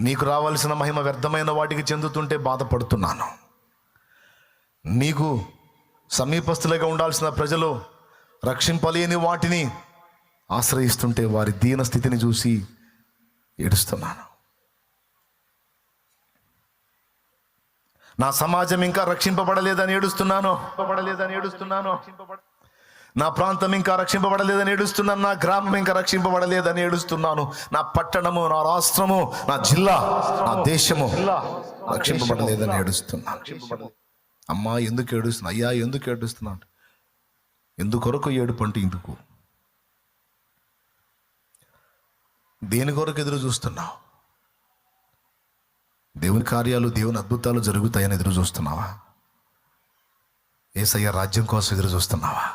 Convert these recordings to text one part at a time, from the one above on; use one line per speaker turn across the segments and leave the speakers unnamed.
నీకు రావాల్సిన మహిమ వ్యర్థమైన వాటికి చెందుతుంటే బాధపడుతున్నాను. నీకు సమీపస్తులుగా ఉండాల్సిన ప్రజలు రక్షింపలేని వాటిని ఆశ్రయిస్తుంటే వారి దీన స్థితిని చూసి ఏడుస్తున్నాను. నా సమాజం ఇంకా రక్షింపబడలేదని ఏడుస్తున్నాను. నా ప్రాంతం ఇంకా రక్షింపబడలేదని ఏడుస్తున్నాను. నా గ్రామం ఇంకా రక్షింపబడలేదని ఏడుస్తున్నాను. నా పట్టణము, నా రాష్ట్రము, నా జిల్లా, నా దేశము రక్షింపబడలేదని ఏడుస్తున్నాను. అమ్మా ఎందుకు ఏడుస్తున్నా? అయ్యా ఎందుకు ఏడుస్తున్నాను? ఎందుకొరకు ఏడుపు అంటే ఇందుకు. దేని కొరకు ఎదురు చూస్తున్నావు? దేవుని కార్యాలు, దేవుని అద్భుతాలు జరుగుతాయని ఎదురు చూస్తున్నావా? యేసయ్య రాజ్యం కోసం ఎదురు చూస్తున్నావా?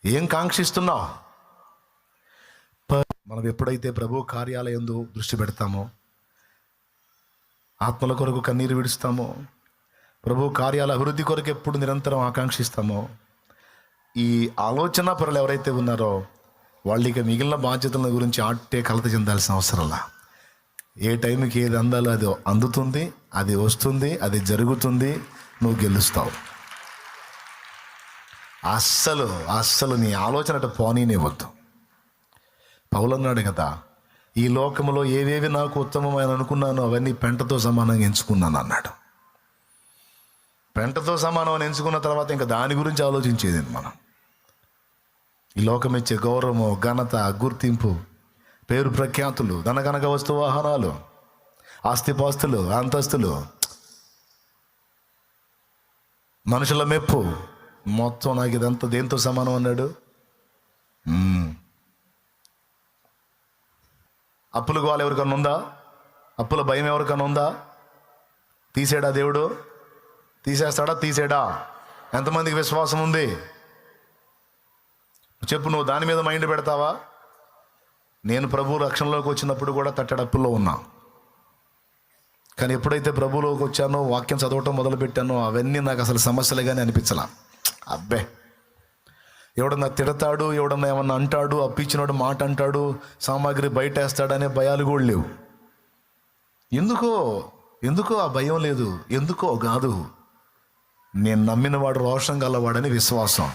ఏం కాంక్షిస్తున్నావు? మనం ఎప్పుడైతే ప్రభు కార్యాలయందు దృష్టి పెడతామో, ఆత్మల కొరకు కన్నీరు విడుస్తామో, ప్రభు కార్యాల అభివృద్ధి కొరకు ఎప్పుడు నిరంతరం ఆకాంక్షిస్తామో, ఈ ఆలోచన పరులు ఎవరైతే ఉన్నారో వాళ్ళకి మిగిలిన బాధ్యతల గురించి ఆట్టే కలత చెందాల్సిన అవసరంలా. ఏ టైంకి ఏది అందాలో అది అందుతుంది, అది వస్తుంది, అది జరుగుతుంది, నువ్వు గెలుస్తావు. అస్సలు నీ ఆలోచన అటు పోనీనివ్వద్దు. పౌలు అన్నాడు కదా, ఈ లోకంలో ఏవేవి నాకు ఉత్తమమైన అనుకున్నానో అవన్నీ పెంటతో సమానంగా ఎంచుకున్నాను అన్నాడు. పెంటతో సమానం ఎంచుకున్న తర్వాత ఇంకా దాని గురించి ఆలోచించేది మనం. ఈ లోకం ఇచ్చే గౌరవము, ఘనత, గుర్తింపు, పేరు ప్రఖ్యాతులు, ధనగనక వస్తు వాహనాలు, ఆస్తిపాస్తులు, అంతస్తులు, మనుషుల మెప్పు, మొత్తం నాకు ఇదంతా దేంతో సమానం అన్నాడు? అప్పుల గోల ఎవరికన్నా ఉందా? అప్పుల భయం ఎవరికన్నా ఉందా? తీసేడా దేవుడు? తీసేస్తాడా? తీసేడా? ఎంతమందికి విశ్వాసం ఉంది చెప్పు. నువ్వు దాని మీద మైండ్ పెడతావా? నేను ప్రభు రక్షణలోకి వచ్చినప్పుడు కూడా తట్టడప్పుల్లో ఉన్నా. కానీ ఎప్పుడైతే ప్రభులోకి వచ్చానో, వాక్యం చదవటం మొదలుపెట్టానో, అవన్నీ నాకు అసలు సమస్యలుగానే అనిపించలా. అబ్బే, ఎవడన్నా తిడతాడు, ఎవడన్నా ఏమన్నా అంటాడు, అప్పించినోడు మాట అంటాడు, సామాగ్రి బయట వేస్తాడనే భయాలు కూడా లేవు. ఎందుకో ఆ భయం లేదు. ఎందుకో కాదు, నేను నమ్మిన వాడు రోషం గలవాడని విశ్వాసం.